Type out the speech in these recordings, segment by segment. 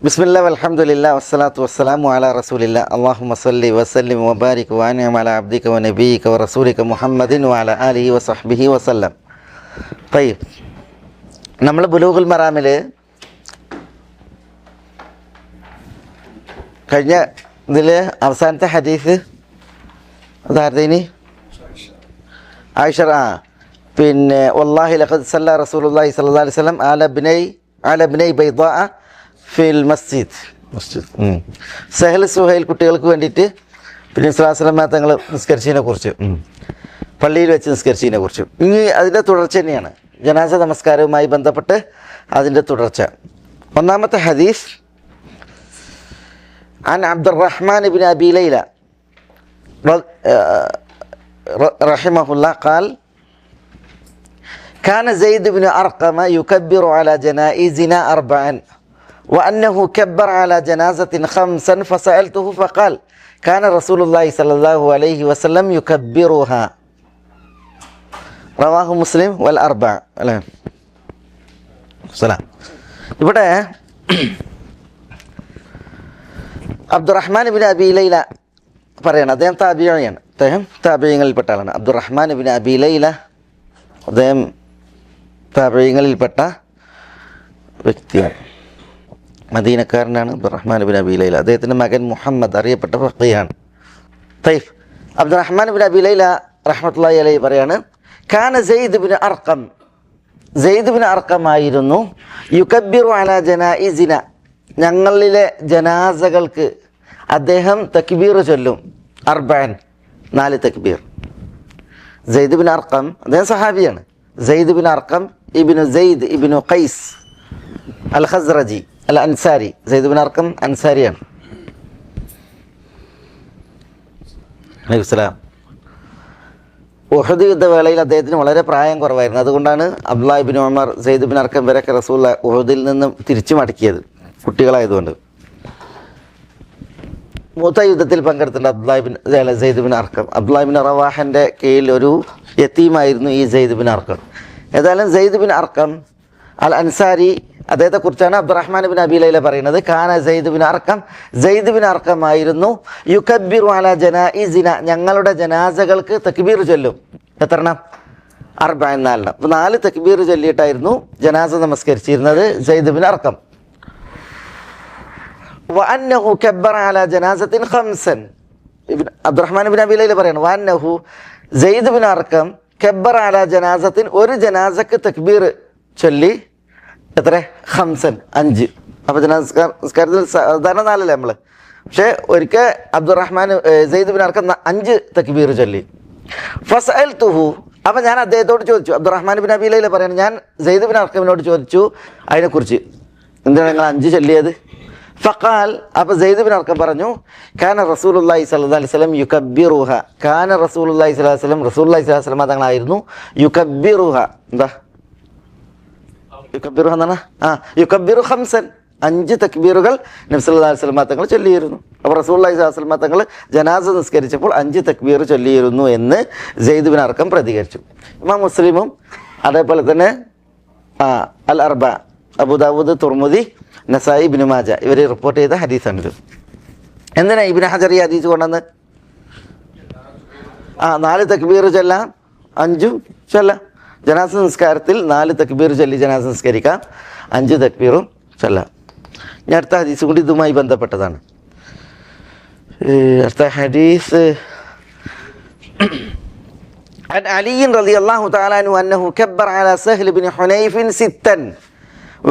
ബിസ്മില്ലാ വൽഹംദുലില്ലാ വസ്സലാത്തു വസ്സലാമു അലാ റസൂലില്ലാ അല്ലാഹുമ്മ സല്ലി വസല്ലിം വബാരിക് വഅൻഇം അലാ അബ്ദിക വനബിയിക വറസൂലിക മുഹമ്മദിൻ വഅലാ ആലിഹി വസഹ്ബിഹി വസല്ലം. തയ്യിബ്, നമ്മൾ ബുലൂഗുൽ മറാമിൽ കഴിഞ്ഞ ഇതിൽ അവസാനത്തെ ഹദീസ് അതാർദീനി ആയിഷ പിന്നെ വല്ലാഹി ലഖദ് സല്ല റസൂലുള്ളാഹി സ്വല്ലല്ലാഹി അലൈഹി വസല്ലം അല ബിനൈ ബൈദാഅ ഫിൽ മസ്ജിദ്. സഹൽ സുഹൈൽ കുട്ടികൾക്ക് വേണ്ടിയിട്ട് പിന്നെ സ്വലാസ്ലമ തങ്ങൾ നിസ്കരിച്ചതിനെ കുറിച്ച്, പള്ളിയിൽ വെച്ച് നിസ്കരിച്ചതിനെ കുറിച്ച്. ഇനി അതിൻ്റെ തുടർച്ച തന്നെയാണ്, ജനാസ നമസ്കാരവുമായി ബന്ധപ്പെട്ട് അതിൻ്റെ തുടർച്ച. ഒന്നാമത്തെ ഹദീസ് عن عبد الرحمن بن أبي ليلى رحمه الله قال كان زيد بن أرقم يكبر على جنائزنا 4 وأنه كبر على جنازة 5 فسألته فقال كان رسول الله صلى الله عليه وسلم يكبرها. رواه مسلم والأربعة. സലാം. ഇവിടെ അബ്ദുറഹ്മാൻ ഇബ്നു അബീ ലൈല പറയണം, അദ്ദേഹം താബിഈയാണ്, അദ്ദേഹം താബിഈങ്ങളിൽപ്പെട്ട ആളാണ്. അബ്ദുറഹ്മാൻ ഇബ്നു അബീ ലൈല അദ്ദേഹം താബിഈങ്ങളിൽപ്പെട്ട വ്യക്തിയാണ്, മദീനക്കാരനാണ് അബ്ദുറഹ്മാൻ ഇബ്നു അബീ ലൈല. അദ്ദേഹത്തിൻ്റെ മകൻ മുഹമ്മദ് അറിയപ്പെട്ട ഫഖീഹാണ്. തയ്യിബ്, അബ്ദുറഹ്മാൻ ഇബ്നു അബീ ലൈല റഹ്മത്തുള്ളാഹി അലൈഹി പറയാണ്, കാന സെയ്ദ് ഇബ്നു അർഖം, സെയ്ദ് ഇബ്നു അർഖം ആയിരുന്നു യുകബ്ബിറു അലാ ജനായിസിന, ഞങ്ങളിലെ ജനാസകൾക്ക് അദ്ദേഹം തക്ബീർ ചൊല്ലും. 4 തക്ബീർ. സെയ്ദ് ബിൻ അർഖം അദ്ദേഹം സഹാബിയാണ്. Zaid bin Arqam ibn Zaid ibn Qais al Khazraji al Ansari. Zaid bin Arqam അൻസാരിയാണ്. അലൈഹി സലാം. ഉഹദ് യുദ്ധവേളയിൽ അദ്ദേഹത്തിന് വളരെ പ്രായം കുറവായിരുന്നു. അതുകൊണ്ടാണ് Abdullah ibn Umar, Zaid bin Arqam വരെയൊക്കെ റസൂൽ ഉഹദിൽ നിന്നും തിരിച്ചു മടക്കിയത്, കുട്ടികളായതുകൊണ്ട്. മൂത്ത യുദ്ധത്തിൽ പങ്കെടുത്തിട്ടുണ്ട് Zaid bin Arqam. Abdullah bin റവാഹൻ്റെ കീഴിൽ ഒരു യതീമായിരുന്നു ഈ സെയ്ദ് ബിൻ അർഖം. ഏതായാലും Zaid bin Arqam al Ansari, അദ്ദേഹത്തെക്കുറിച്ചാണ് അബ്ദുറഹ്മാൻ ബിൻ അബീ ലൈല പറയുന്നത്. കാന Zaid bin Arqam, Zaid bin Arqam ആയിരുന്നു യുകബ്ബിറു അലാ ജനായിസിന, ഞങ്ങളുടെ ജനാസകൾക്ക് തക്ബീർ ചൊല്ലും. എത്രണ്ണം? 4. അപ്പോൾ 4 തക്ബീർ ചൊല്ലിയിട്ടായിരുന്നു ജനാസ നമസ്കരിച്ചിരുന്നത് സെയ്ദ് ബിൻ അർഖം. വഅന്നഹു കബ്ബറ അലാ ജനാസത്തിൻ 5. അബ്ദുറഹ്മാൻ ബിൻ അബീ ലൈല പറയാണ്, വഅന്നഹു സെയ്ദ് ബിൻ അർഖം കബ്ബറ അലാ ജനാസത്തിൻ, ഒരു ജനാസക്ക് തക്ബീർ ചൊല്ലി. എത്ര? 5. അപ്പോൾ ജനാസ്കാരത്തിൽ സാധാരണ 4 നമ്മൾ, പക്ഷേ ഒരിക്കൽ അബ്ദുറഹ്മാൻ സെയ്ദ് ബിൻ അർഖം 5 തക്ബീർ ചൊല്ലി. ഫസഅൽതുഹു, അപ്പോൾ ഞാൻ അദ്ദേഹത്തോട് ചോദിച്ചു. അബ്ദുറഹ്മാൻ ബിൻ അബീ ലൈല പറയാണ്, ഞാൻ സെയ്ദ് ബിൻ അർഖമിനോട് ചോദിച്ചു അതിനെക്കുറിച്ച്, എന്താണ് നിങ്ങൾ 5 ചൊല്ലിയത്? ഫഖാൽ, അപ്പോൾ സെയ്ദ് ബിൻ അർഖം പറഞ്ഞു, കാന റസൂലുള്ളാഹി സ്വല്ലല്ലാഹി അലൈഹി വസല്ലം യുകബ്ബിറുഹ, കാന റസൂലുള്ളാഹി സ്വല്ലല്ലാഹി അലൈഹി വസല്ലം, റസൂലുള്ളാഹി സ്വല്ലല്ലാഹി അലൈഹി വസല്ലം തങ്ങളായിരുന്നു യുകബ്ബിറുഹ, എന്താ യുകബ്ബിറുഹ എന്നാണ്? യുകബ്ബിറു 5 തക്ബീറുകൾ നബി സല്ലല്ലാഹു അലൈഹി വസല്ലം തങ്ങൾ ചൊല്ലിയിരുന്നു. അപ്പോൾ റസൂലുള്ളാഹി സ്വല്ലല്ലാഹി അലൈഹി വസല്ലം തങ്ങൾ ജനാസ നിസ്കരിച്ചപ്പോൾ 5 തക്ബീർ ചൊല്ലിയിരുന്നു എന്ന് സെയ്ദ് ബിൻ അർഖം പ്രതികരിച്ചു. ഇമാം മുസ്ലിമും അതേപോലെ തന്നെ അൽ അർബ, അബൂദാവൂദ്, തുർമുദി, നസായി, ഇബ്നു മാജ ഇവർ റിപ്പോർട്ട് ചെയ്ത ഹദീസാണിത്. എന്തിനാ ഇബ്നു ഹജർ ഈ ഹദീസ് കൊണ്ടുവന്ന്? 4 തക്ബീർ ചൊല്ലാം, 5 ചൊല്ലാം. ജനാസ നിസ്കാരത്തിൽ 4 തക്ബീർ ചൊല്ലി ജനാസ നിസ്കരിക്കാം, 5 തക്ബീറും ചൊല്ലാം. ഇനി അടുത്ത ഹദീസ് കൂടി ഇതുമായി ബന്ധപ്പെട്ടതാണ്. അടുത്ത ഹദീസ് عن علي رضي الله تعالى عنه أنه كبر على سهل بن حنيف 6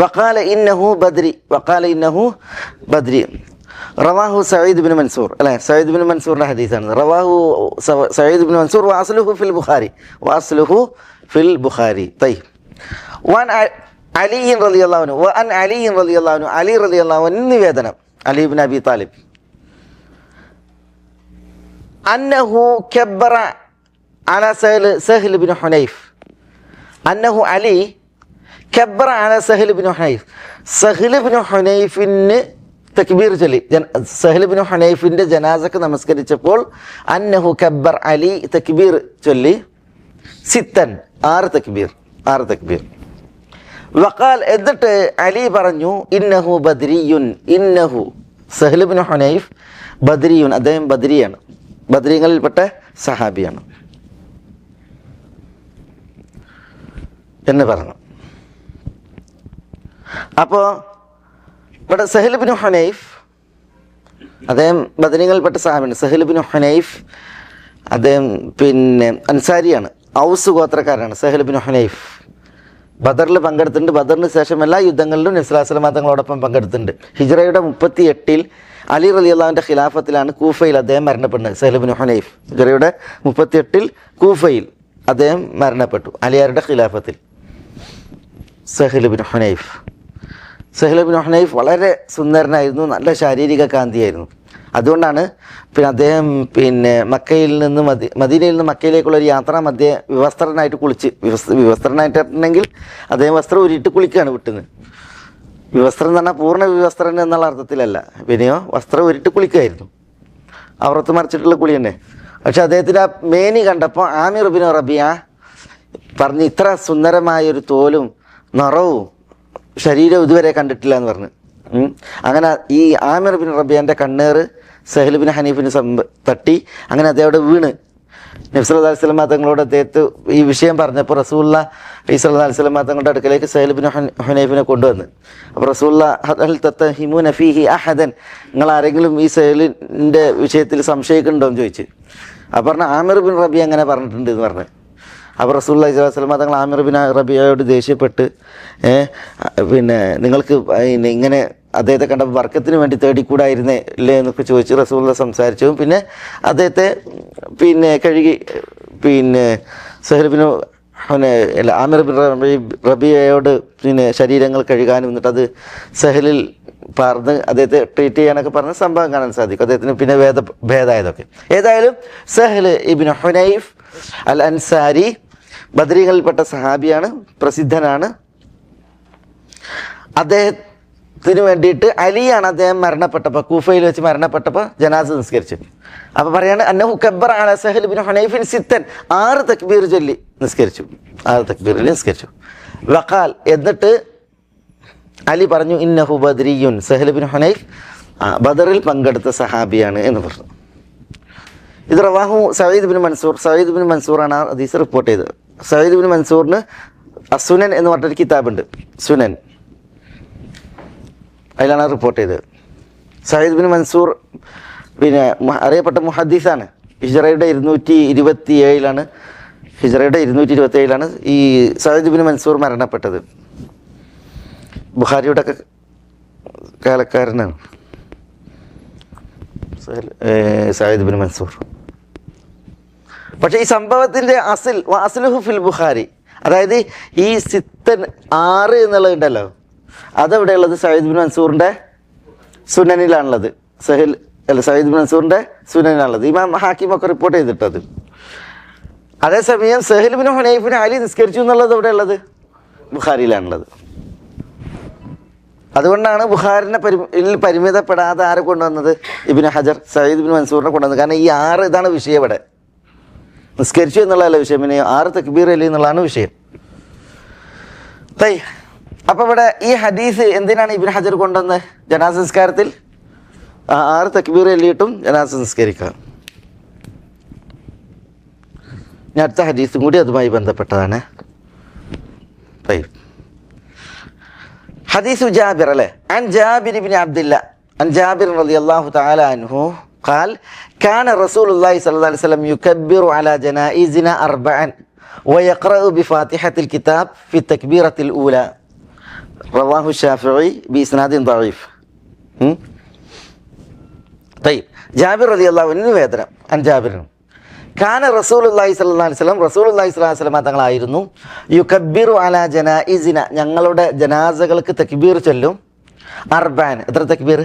وقال إنه بدري. رواه سعيد بن منصور. لا، سعيد بن منصور حديثا رواه سعيد بن منصور وأصله في البخاري. طيب، وعن علي رضي الله عنه علي رضي الله عنه നിവേദനം, علي بن أبي طالب أنه كبر على سهل بن حنيف أنه علي കബ്ബറ അല Sahl bin Hunaif, Sahl bin ഹുനൈഫിന് തക്ബീർ ചൊല്ലി. സഹൽ ബിൻ ഹുനൈഫിൻ്റെ ജനാസക്ക് നമസ്കരിച്ചപ്പോൾ അന്നഹു കബ്ബർ, അലി തക്ബീർ ചൊല്ലി. 6 തക്ബീർ. വഖാൽ എന്നിട്ട് അലി പറഞ്ഞു ഇന്നഹു ബദ്രിയുൻ, ഇന്നഹു സഹ്ൽ ഇബ്നു ഹുനൈഫ് ബദ്രിയുൻ, അദ്ദേഹം ബദ്രിയാണ്, ബദ്രീങ്ങളിൽപ്പെട്ട സഹാബിയാണ് എന്ന് പറഞ്ഞു. അപ്പോൾ ഇവിടെ സഹ്ൽ ഇബ്നു ഹുനൈഫ് അദ്ദേഹം ബദരീങ്ങളിൽപ്പെട്ട സഹാബിയാണ്. സഹ്ൽ ഇബ്നു ഹുനൈഫ് അദ്ദേഹം പിന്നെ അൻസാരിയാണ്, ഔസ് ഗോത്രക്കാരാണ്. സഹ്ൽ ഇബ്നു ഹുനൈഫ് ബദറിൽ പങ്കെടുത്തിട്ടുണ്ട്. ബദറിന് ശേഷം എല്ലാ യുദ്ധങ്ങളിലും നബി സ്വല്ലല്ലാഹു അലൈഹി വസല്ലം തങ്ങളോടൊപ്പം പങ്കെടുത്തിട്ടുണ്ട്. ഹിജ്റയുടെ 38 അലി റളിയല്ലാഹുവിൻ്റെ ഖിലാഫത്തിലാണ് കൂഫയിൽ അദ്ദേഹം മരണപ്പെടുന്നത്. സഹ്ൽ ഇബ്നു ഹുനൈഫ് ഹിജ്റയുടെ 38 കൂഫയിൽ അദ്ദേഹം മരണപ്പെട്ടു, അലിയാരുടെ ഖിലാഫത്തിൽ. സഹ്ൽ ഇബ്നു ഹുനൈഫ്, സഹ്ൽ ഇബ്നു ഹുനൈഫ് വളരെ സുന്ദരനായിരുന്നു, നല്ല ശാരീരിക കാന്തിയായിരുന്നു. അതുകൊണ്ടാണ് പിന്നെ അദ്ദേഹം പിന്നെ മക്കയിൽ നിന്ന് മദീനയിൽ നിന്ന് മക്കയിലേക്കുള്ളൊരു യാത്ര മധ്യേ വിവസ്ത്രനായിട്ട് കുളിച്ച്, വിവസ്ത്രനായിട്ടുണ്ടെങ്കിൽ അദ്ദേഹം വസ്ത്രം ഊരിയിട്ട് കുളിക്കുകയാണ് വിട്ടുന്നത്. വിവസ്ത്രം എന്ന് പറഞ്ഞാൽ പൂർണ്ണ വിവസ്ത്രൻ എന്നുള്ള അർത്ഥത്തിലല്ല, പിന്നെയോ വസ്ത്രം ഊരിയിട്ട് കുളിക്കുകയായിരുന്നു, അവറത്ത് മറിച്ചിട്ടുള്ള കുളി തന്നെ. പക്ഷെ അദ്ദേഹത്തിൻ്റെ ആ മേനി കണ്ടപ്പോൾ ആമിർ ഇബ്നു റബിയ പറഞ്ഞ് ഇത്ര സുന്ദരമായൊരു തോലും നിറവും ശരീരം ഇതുവരെ കണ്ടിട്ടില്ല എന്ന് പറഞ്ഞു. അങ്ങനെ ഈ ആമിർ ബിൻ റബിയാൻ്റെ കണ്ണേറ് സഹ്ൽ ബിൻ ഹനീഫിന് തട്ടി. അങ്ങനെ അദ്ദേഹം വീണ്. നബി സല്ലല്ലാഹു അലൈഹി വസല്ലം തങ്ങളോട് അദ്ദേഹത്തെ ഈ വിഷയം പറഞ്ഞപ്പോൾ റസൂലുള്ളാഹി സ്വല്ലല്ലാഹു അലൈഹി വസല്ലം തങ്ങളുടെ അടുക്കലേക്ക് സഹ്ൽ ബിൻ ഹുനൈഫിനെ കൊണ്ടുവന്ന്. അപ്പോൾ റസൂലുള്ളാഹി ഹൽ തത്തഹിമൂന ഫീഹി അഹദൻ, നിങ്ങൾ ആരെങ്കിലും ഈ സഹ്ലിൻ്റെ വിഷയത്തിൽ സംശയിക്കുന്നുണ്ടോ എന്ന് ചോദിച്ചു. അപ്പോൾ പറഞ്ഞ ആമിർ ബിൻ റബിയ അങ്ങനെ പറഞ്ഞിട്ടുണ്ട് എന്ന് പറഞ്ഞു. അപ്പോൾ റസൂലുള്ളാഹി സ്വല്ലല്ലാഹു അലൈഹി വസല്ലം തങ്ങൾ ആമിർ ബിൻ റബിയയോട് ദേഷ്യപ്പെട്ട് പിന്നെ നിങ്ങൾക്ക് ഇങ്ങനെ അദ്ദേഹത്തെ കണ്ടപ്പോൾ ബർക്കത്തിന് വേണ്ടി തേടിക്കൂടായിരുന്നേ അല്ലേ എന്നൊക്കെ ചോദിച്ച് റസൂലുള്ളാഹി സംസാരിച്ചു. പിന്നെ അദ്ദേഹത്തെ പിന്നെ കഴുകി പിന്നെ സഹ്ൽ ബിൻ ആമിർ ബിൻ റബിയയോട് പിന്നെ ശരീരങ്ങൾ കഴുകാനും എന്നിട്ട് അത് സഹലിൽ പറഞ്ഞ് അദ്ദേഹത്തെ ട്രീറ്റ് ചെയ്യാനൊക്കെ പറഞ്ഞ സംഭവം കാണാൻ സാധിക്കും. അദ്ദേഹത്തിന് പിന്നെ ഭേദമായതൊക്കെ. ഏതായാലും സഹ്ൽ ഇബ്നു ഹുനൈഫ് അൽ അൻസാരി ബദരീങ്ങളിൽപ്പെട്ട സഹാബിയാണ്, പ്രസിദ്ധനാണ്. അദ്ദേഹത്തിന് വേണ്ടിയിട്ട് അലിയാണ് അദ്ദേഹം മരണപ്പെട്ടപ്പോൾ, കൂഫയിൽ വെച്ച് മരണപ്പെട്ടപ്പോൾ ജനാസ നിസ്കരിച്ചു. അപ്പോൾ പറയാണ് അന്നഹു കബ്ബറ അലാ സഹ്ൽ ഇബ്നു ഹുനൈഫിൻ സിത്തൻ, 6 തക്ബീർ ചൊല്ലി നിസ്കരിച്ചു, 6 തക്ബീറിൽ നിസ്കരിച്ചു. വഖാൽ എന്നിട്ട് അലി പറഞ്ഞു ഇന്നഹു ബദ്രിയുൻ, സഹ്ൽ ഇബ്നു ഹുനൈഫ് ബദറിൽ പങ്കെടുത്ത സഹാബിയാണ് എന്ന് പറഞ്ഞു. ഇത് റവാഹു Saeed bin Mansoor, Saeed bin മൻസൂറാണ് ആ ഹദീസ് റിപ്പോർട്ട് ചെയ്തത്. സഈദ് ബിൻ മൻസൂറിന് അസുനൻ എന്ന് പറഞ്ഞൊരു കിതാബുണ്ട്, സുനൻ, അതിലാണ് റിപ്പോർട്ട് ചെയ്തത്. സഈദ് ബിൻ മൻസൂർ പിന്നെ അറിയപ്പെട്ട മുഹദ്ദീസാണ്. ഹിജ്റയുടെ 227 ഹിജ്റയുടെ 227 ഈ സഈദ് ബിൻ മൻസൂർ മരണപ്പെട്ടത്. ബുഖാരിയുടെ ഒക്കെ കാലക്കാരനാണ് സഈദ് ബിൻ മൻസൂർ. പക്ഷേ ഈ സംഭവത്തിൻ്റെ അസ്ലുഹു ഫിൽ ബുഖാരി, അതായത് ഈ സിത്തൻ 6 എന്നുള്ളതുണ്ടല്ലോ, അതെവിടെയുള്ളത് സഈദ് ബിൻ മൻസൂറിൻ്റെ സുനനിലാണുള്ളത്. Saeed bin മൻസൂറിൻ്റെ സുനനിലാണുള്ളത്. ഇമാം ഹാക്കിമൊക്കെ റിപ്പോർട്ട് ചെയ്തിട്ടത്. അതേസമയം സഹ്ൽ ബിൻ ഹുനൈഫിന് അലി നിസ്കരിച്ചു എന്നുള്ളത് എവിടെയുള്ളത്? ബുഖാരിയിലാണുള്ളത്. അതുകൊണ്ടാണ് ബുഖാരിനെ പരിമിതപ്പെടാതെ ആരെ കൊണ്ടുവന്നത്? ഇബ്നു ഹജർ സഈദ് ബിൻ മൻസൂറിനെ കൊണ്ടുവന്നത്. കാരണം ഈ 6 ഇതാണ് വിഷയം. ഇവിടെ നിസ്കരിച്ചു എന്നുള്ളതല്ല വിഷയം, പിന്നെ 6 തക്ബീർ അലി എന്നുള്ളതാണ് വിഷയം. അപ്പോൾ ഇവിടെ ഈ ഹദീസ് എന്തിനാണ് ഇബ്നു ഹജർ കൊണ്ടുവന്നത്? ജനാസ സംസ്കാരത്തിൽ 6 തക്ബീർ അല്ലിയിട്ടും ജനാസ സംസ്കരിക്കാം. ഇനി അടുത്ത ഹദീസും കൂടി അതുമായി ബന്ധപ്പെട്ടതാണ്. ഹദീസു ജാബിർ അല്ലേ, അൻ ജാബിർ ഇബ്നു അബ്ദില്ല അൻ ജാബിർ റളിയല്ലാഹു തആല അൻഹു ഖാൽ കാന റസൂലുള്ളാഹി സ്വല്ലല്ലാഹു അലൈഹി വസല്ലം യുകബ്ബിറു അലാ ജനായിസിന 4 വയഖറഉ ബിഫാത്തിഹത്തിൽ കിതാബ് ഫി തക്ബീറത്തിൽ ഊല. റവാഹു ശാഫിഈ ബിഇസ്നാദിൻ ദഈഫ്. ജാബിർ റളിയല്ലാഹു അൻഹു നിവേദനം. അൻ ജാബിർ കാന റസൂലുള്ളാഹി സ്വല്ലല്ലാഹു അലൈഹി വസല്ലം, റസൂലുള്ളാഹി സ്വല്ലല്ലാഹു അലൈഹി വസല്ലം തങ്ങളായിരുന്നു യുകബ്ബിറു അലാ ജനായിസിന, ഞങ്ങളുടെ ജനാസകൾക്ക് തക്ബീർ ചൊല്ലും. 4 എത്ര തക്ബീർ?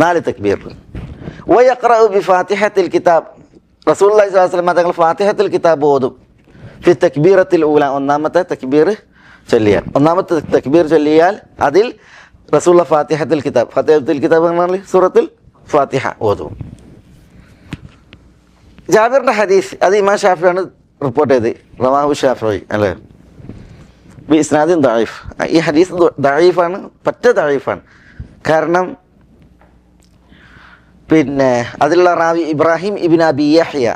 4 തക്ബീർ. വയഖറഉ ബിഫാത്തിഹത്തിൽ കിതാബ്, റസൂലുള്ളാഹി സ്വല്ലല്ലാഹു അലൈഹി വസല്ലം തങ്ങൾ ഫാത്തിഹത്തുൽ കിതാബ് ഓതും. ഫി തക്ബീറത്തിൽ ഊല, ഒന്നാമത്തെ തക്ബീർ ചൊല്ലിയാൽ, ഒന്നാമത്തെ തക്ബീർ ചൊല്ലിയാൽ അതിൽ റസൂലുള്ളാഹി ഫാത്തിഹത്തുൽ കിതാബ്, ഫാത്തിഹത്തുൽ കിതാബ് എന്നാൽ സൂറത്തുൽ ഫാത്തിഹ ഓതും. ജാബിറിൻ്റെ ഹദീസ് അത് ഇമാം ഷാഫിയാണ് റിപ്പോർട്ട് ചെയ്ത്, റവാഹു ഷാഫിഈ അല്ലേ. ബി ഇസ്നാദിൻ ദഈഫ്. ഈ ഹദീസ് ദഈഫാണ്, പറ്റ ദഈഫാണ്. കാരണം പിന്നെ അതിലുള്ള റാവി ഇബ്രാഹിം ഇബ്ൻ അബി യഹ്യ,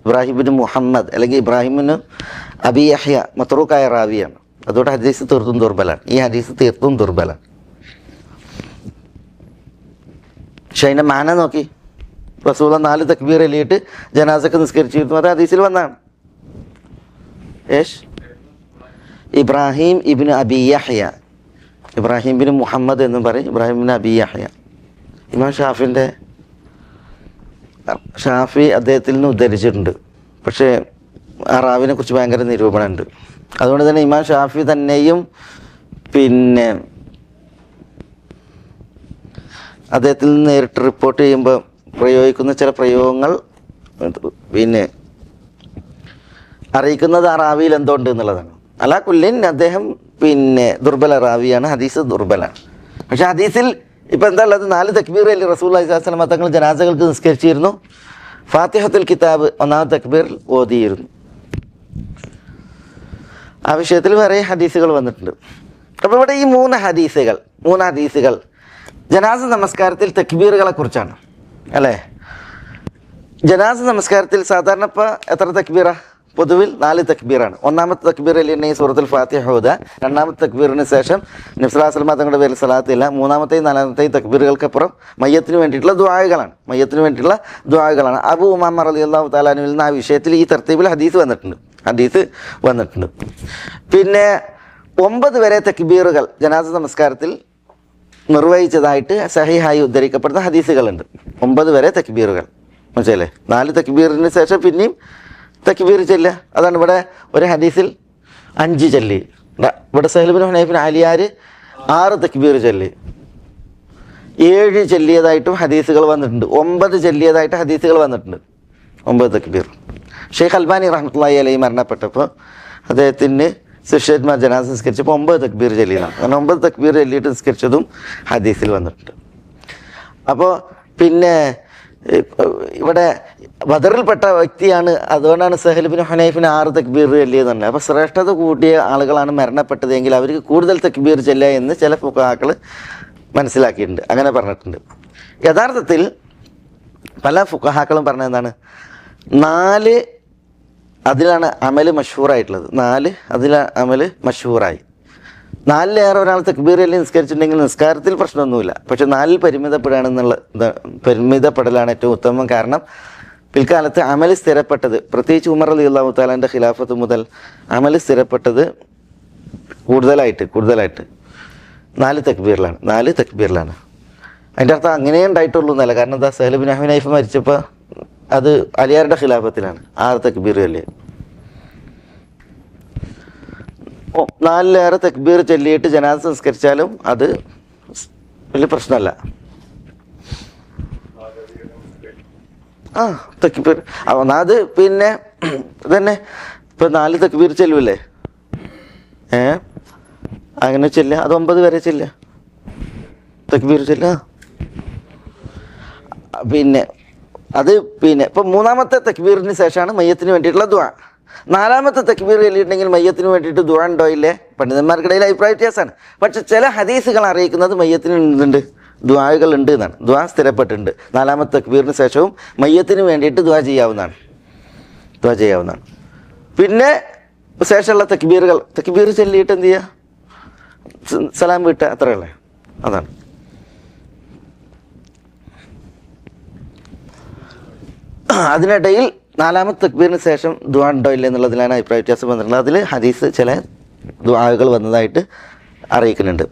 ഇബ്രാഹിം ഇബ്ൻ മുഹമ്മദ് അല്ലെങ്കിൽ ഇബ്രാഹിം ഇബ്ൻ അബി യഹ്യ മത്റൂക്കായ റാവിയാണ്. അതുകൊണ്ട് ഹദീസ് തീർത്തും ദുർബലാണ്. ഈ ഹദീസ് തീർത്തും ദുർബലാണ്. പക്ഷെ അതിൻ്റെ മാന നോക്കി, റസൂല 4 തക്ബീർ എല്ലിയിട്ട് ജനാസക്ക് നിസ്കരിച്ചിരുന്നു. അത് ഹദീസിൽ വന്നതാണ്. ഇബ്രാഹിം ഇബ്ൻ അബി യഹ്യ, ഇബ്രാഹിം ബിൻ മുഹമ്മദ് എന്നും പറയും, ഇബ്രാഹിം ബിൻ അബി യഹ്യ. ഇമാം ഷാഫി അദ്ദേഹത്തിൽ നിന്ന് ഉദ്ധരിച്ചിട്ടുണ്ട്. പക്ഷേ ആ റാവിനെ കുറിച്ച് ഭയങ്കര നിരൂപണമുണ്ട്. അതുകൊണ്ട് തന്നെ ഇമാം ഷാഫി തന്നെയും പിന്നെ അദ്ദേഹത്തിൽ നിന്ന് നേരിട്ട് റിപ്പോർട്ട് ചെയ്യുമ്പോൾ പ്രയോഗിക്കുന്ന ചില പ്രയോഗങ്ങൾ പിന്നെ അറിയിക്കുന്നത് ആ റാവിയിൽ എന്തുണ്ട് എന്നുള്ളതാണ്. അലാ കുല്ലിൻ അദ്ദേഹം പിന്നെ ദുർബല റാവിയാണ്, ഹദീസ് ദുർബലാണ്. പക്ഷെ ഹദീസിൽ ഇപ്പം എന്താ ഉള്ളത്? 4 തക്ബീർ അല്ലേ റസൂലുള്ളാഹി സ്വല്ലല്ലാഹു അലൈഹി വസല്ലം തങ്ങൾ ജനാസകൾക്ക് നിസ്കരിച്ചിരുന്നു. ഫാത്തിഹത്തുൽ കിതാബ് 1-ാമത്തെ തക്ബീറിൽ ഓതിയിരുന്നു. ആ വിഷയത്തിൽ വേറെ ഹദീസുകൾ വന്നിട്ടുണ്ട്. അപ്പോൾ ഇവിടെ ഈ 3 ഹദീസുകൾ ജനാസ നമസ്കാരത്തിൽ തക്ബീറുകളെ കുറിച്ചാണ് അല്ലേ? ജനാസ നമസ്കാരത്തിൽ സാധാരണ ഇപ്പോൾ എത്ര തക്ബീറാ? പൊതുവിൽ 4 തക്ബീറാണ്. 1-ാമത്തെ തക്ബീർ അല്ലേ സൂറത്തുൽ ഫാത്തിഹ ഓതുക. 2-ാമത്തെ തക്ബീറിന് ശേഷം നബി സല്ലല്ലാഹു അലൈഹി വസല്ലം തങ്ങളുടെ പേരിൽ സലാത്തില്ല. 3-ാമത്തെയും 4-ാമത്തെയും തക്ബീറുകൾക്കപ്പുറം മയ്യത്തിന് വേണ്ടിയിട്ടുള്ള ദുആകളാണ്. അബൂ ഉമാമ റളിയല്ലാഹു തആല അൻഹുവിൽ നിന്ന് ആ വിഷയത്തിൽ ഈ തർത്തീബിൽ ഹദീസ് വന്നിട്ടുണ്ട്. പിന്നെ 9 വരെ തക്ബീറുകൾ ജനാസ നമസ്കാരത്തിൽ നിർവഹിച്ചതായിട്ട് സഹീഹായി ഉദ്ധരിക്കപ്പെടുന്ന ഹദീസുകളുണ്ട്. 9 വരെ തക്ബീറുകൾ മനസ്സിലല്ലേ? 4 തക്ബീറിന് ശേഷം പിന്നെയും തക്ബീർ ചൊല്ലുക. അതാണ് ഇവിടെ ഒരു ഹദീസിൽ 5 ചൊല്ലി. ഇവിടെ സഹൽ ബിൻ ഹുനൈഫിൻ ആലിയാർ 6 തക്ബീർ ചൊല്ലി, 7 ചൊല്ലിയതായിട്ടും ഹദീസുകൾ വന്നിട്ടുണ്ട്, 9 ചൊല്ലിയതായിട്ട് ഹദീസുകൾ വന്നിട്ടുണ്ട്. 9 തക്ബീർ. ഷെയ്ഖ് അൽബാനി റഹ്മത്തുള്ളാഹി അലൈഹി മരണപ്പെട്ടപ്പോൾ അദ്ദേഹത്തിന് ശിഷ്യന്മാർ ജനാസ നിസ്കരിച്ചപ്പോൾ 9 തക്ബീർ ചൊല്ലിയതാണ്. അങ്ങനെ 9 തക്ബീർ ചൊല്ലിയിട്ട് നിസ്കരിച്ചതും ഹദീസിൽ വന്നിട്ടുണ്ട്. അപ്പോൾ പിന്നെ ഇവിടെ ബദറിൽപ്പെട്ട വ്യക്തിയാണ്, അതുകൊണ്ടാണ് സഹൽ ബിൻ ഹുനൈഫിന് 6 തക്ബീർ ചൊല്ലിയെന്ന് പറഞ്ഞത്. അപ്പോൾ ശ്രേഷ്ഠത കൂട്ടിയ ആളുകളാണ് മരണപ്പെട്ടതെങ്കിൽ അവർക്ക് കൂടുതൽ തക്ബീർ ചൊല്ലുക എന്ന് ചില ഫുഖഹാക്കൾ മനസ്സിലാക്കിയിട്ടുണ്ട്, അങ്ങനെ പറഞ്ഞിട്ടുണ്ട്. യഥാർത്ഥത്തിൽ പല ഫുഖഹാക്കളും പറഞ്ഞത് എന്താണ്? 4 അതിലാണ് അമല് മഷ്ഹൂറായിട്ടുള്ളത്. 4 അതിലാണ് അമല് മഷ്ഹൂറായി. 4-ലേറെ ഒരാൾ തക്ബീർ ചൊല്ലി നിസ്കരിച്ചിട്ടുണ്ടെങ്കിൽ നിസ്കാരത്തിൽ പ്രശ്നമൊന്നുമില്ല. പക്ഷെ 4 പരിമിതപ്പെടലാണ് ഏറ്റവും ഉത്തമം. കാരണം പിൽക്കാലത്ത് അമൽ സ്ഥിരപ്പെട്ടത്, പ്രത്യേകിച്ച് ഉമർ റളിയല്ലാഹു തആലാന്റെ ഖിലാഫത്ത് മുതൽ അമൽ സ്ഥിരപ്പെട്ടത് കൂടുതലായിട്ട് 4 തക്ബീറിലാണ്. അതിൻ്റെ അർത്ഥം അങ്ങനെ ഉണ്ടായിട്ടുള്ളൂ എന്നല്ല. കാരണം എന്താ? സഹൽ ബിൻ ഹുനൈഫ് മരിച്ചപ്പോൾ അത് അലിയാരുടെ ഖിലാഫത്തിലാണ് 6 തക്ബീർ ചൊല്ലിയത്. 4-ലേറെ തക്ബീർ ചൊല്ലിയിട്ട് ജനാസ സംസ്കരിച്ചാലും അത് വലിയ പ്രശ്നമല്ല. തക്ബീർ അത് പിന്നെ തന്നെ ഇപ്പം 4 തക്ബീർ ചെല്ലുമല്ലേ, അങ്ങനെ ചെല്ലുക. അത് 9 വരെ ചെല്ലുക, തക്ബീർ ചെല്ലുക. പിന്നെ ഇപ്പം 3-ാമത്തെ തക്ബീറിന് ശേഷമാണ് മയ്യത്തിന് വേണ്ടിയിട്ടുള്ള ദുആ. 4-ാമത്തെ തക്ബീർ ചൊല്ലിയിട്ടുണ്ടെങ്കിൽ മയ്യത്തിന് വേണ്ടിയിട്ട് ദുആ ഉണ്ടോ ഇല്ലേ? പണ്ഡിതന്മാർക്കിടയിൽ അഭിപ്രായ വ്യത്യാസമാണ്. പക്ഷെ ചില ഹദീസുകൾ അറിയിക്കുന്നത് മയ്യത്തിന് എന്തുണ്ട്? ദുആകൾ ഉണ്ട് എന്നാണ്. ദുആ സ്ഥിരപ്പെട്ടിട്ടുണ്ട്. 4-ാമത്തെ തക്ബീറിന് ശേഷവും മയ്യത്തിന് വേണ്ടിയിട്ട് ദുആ ചെയ്യാവുന്നതാണ്. പിന്നെ ശേഷമുള്ള തക്ബീർ ചൊല്ലിയിട്ട് എന്ത് ചെയ്യുക? സലാം വീട്ടുക, അത്രയല്ലേ? അതാണ്. അതിനിടയിൽ 4-ാമത്തെ തക്ബീറിന് ശേഷം ദുആ ഉണ്ടോ ഇല്ല എന്നുള്ളതിലാണ് അഭിപ്രായ വ്യത്യാസം വന്നിട്ടുള്ളത്. അതിൽ ഹദീസ് ചില ദുആകൾ വന്നതായിട്ട് അറിയിക്കുന്നുണ്ട്.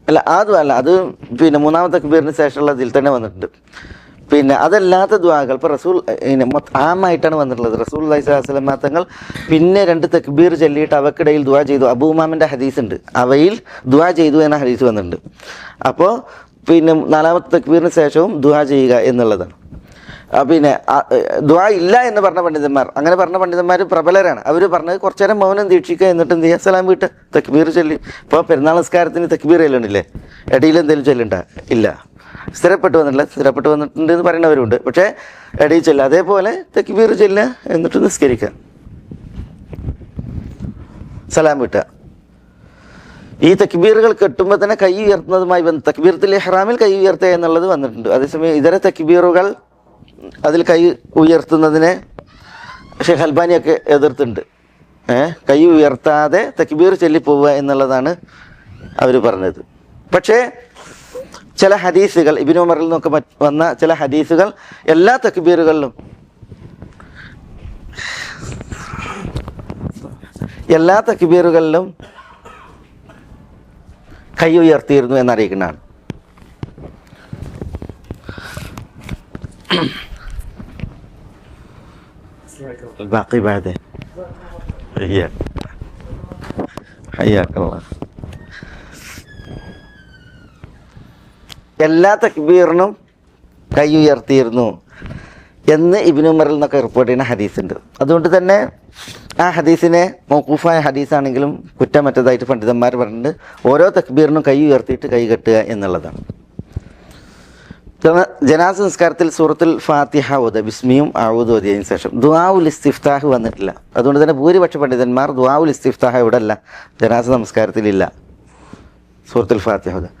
അല്ല അത് പിന്നെ 3-ാമത്തെ തക്ബീറിന് ശേഷമുള്ള ഇതിൽ തന്നെ വന്നിട്ടുണ്ട്. പിന്നെ അതല്ലാത്ത ദുആകൾ ഇപ്പോൾ റസൂൽ ആമായിട്ടാണ് വന്നിട്ടുള്ളത്. റസൂലുള്ളാഹി സ്വല്ലല്ലാഹു അലൈഹി വസല്ലം തങ്ങൾ പിന്നെ 2 തക്ബീർ ചൊല്ലിയിട്ട് അവക്കിടയിൽ ദുആ ചെയ്തു. അബൂ ഉമാമൻ്റെ ഹദീസ് ഉണ്ട്, അവയിൽ ദുആ ചെയ്തു എന്ന ഹദീസ് വന്നിട്ടുണ്ട്. അപ്പോൾ പിന്നെ 4-ാമത്തെ തക്ബീറിന് ശേഷവും ദുആ ചെയ്യുക എന്നുള്ളതാണ്. പിന്നെ ദുആ ഇല്ല എന്ന് പറഞ്ഞ പണ്ഡിതന്മാർ പ്രബലരാണ്. അവർ പറഞ്ഞത് കുറച്ചു നേരം മൗനം ദീക്ഷിക്കുക, എന്നിട്ട് എന്ത് ചെയ്യുക? സലാം വീട്ട് തക്ബീർ ചൊല്ലി. ഇപ്പോൾ പെരുന്നാൾ നിസ്കാരത്തിന് തക്ബീർ ചെല്ലുന്നില്ലേ? ഇടയിൽ എന്തെങ്കിലും ചൊല്ലണ്ട? ഇല്ല, സ്ഥിരപ്പെട്ട് വന്നിട്ടുണ്ട് എന്ന് പറയുന്നവരുണ്ട്. പക്ഷേ ഇടയിൽ ചെല്ലുക, അതേപോലെ തക്ബീർ ചെല്ലുക, എന്നിട്ട് നിസ്കരിക്കുക. സലാം വീട്ടുക. ഈ തക്ബീറുകൾ കെട്ടുമ്പോൾ തന്നെ കൈ ഉയർത്തുന്നതുമായി തക്ബീറത്തുൽ ഇഹ്റാമിൽ കൈ ഉയർത്തുക എന്നുള്ളത് വന്നിട്ടുണ്ട്. അതേസമയം ഇതര തക്ബീറുകൾ അതിൽ കൈ ഉയർത്തുന്നതിനെ ഷെയ്ഖ് അൽബാനിയൊക്കെ എതിർത്തുണ്ട്. കൈ ഉയർത്താതെ തക്ബീർ ചൊല്ലിപ്പോവുക എന്നുള്ളതാണ് അവർ പറഞ്ഞത്. പക്ഷേ ചില ഹദീസുകൾ ഇബ്നു ഉമറിൽ നിന്നൊക്കെ വന്ന ചില ഹദീസുകൾ എല്ലാ തക്ബീറുകളിലും കൈ ഉയർത്തിയിരുന്നു എന്നറിയിക്കുന്നതാണ്. ബാക്കി ബാദെ എല്ലാ തക്ബീറിനും കൈ ഉയർത്തിയിരുന്നു എന്ന് ഇബ്നു ഉമറിൽ നിന്നൊക്കെ റിപ്പോർട്ട് ചെയ്യുന്ന ഹദീസുണ്ട്. അതുകൊണ്ട് തന്നെ ആ ഹദീസിനെ മൗഖൂഫായ ഹദീസാണെങ്കിലും കുറ്റമറ്റതായിട്ട് പണ്ഡിതന്മാർ പറഞ്ഞിട്ടുണ്ട്. ഓരോ തക്ബീറിനും കൈ ഉയർത്തിയിട്ട് കൈ കെട്ടുക എന്നുള്ളതാണ്. ജനാസ സംസ്കാരത്തിൽ സൂറത്തുൽ ഫാത്തിഹ ഓതുക, ബിസ്മിയും ഔദു ഓതിയതിനു ശേഷം ദുആഉൽ ഇസ്തിഫ്താഹ് വന്നിട്ടില്ല. അതുകൊണ്ട് തന്നെ ഭൂരിപക്ഷ പണ്ഡിതന്മാർ ദുആഉൽ ഇസ്തിഫ്താഹ് ഇവിടെ അല്ല, ജനാസ സംസ്കാരത്തിലില്ല, സൂറത്തുൽ ഫാത്തിഹ ഓതുക.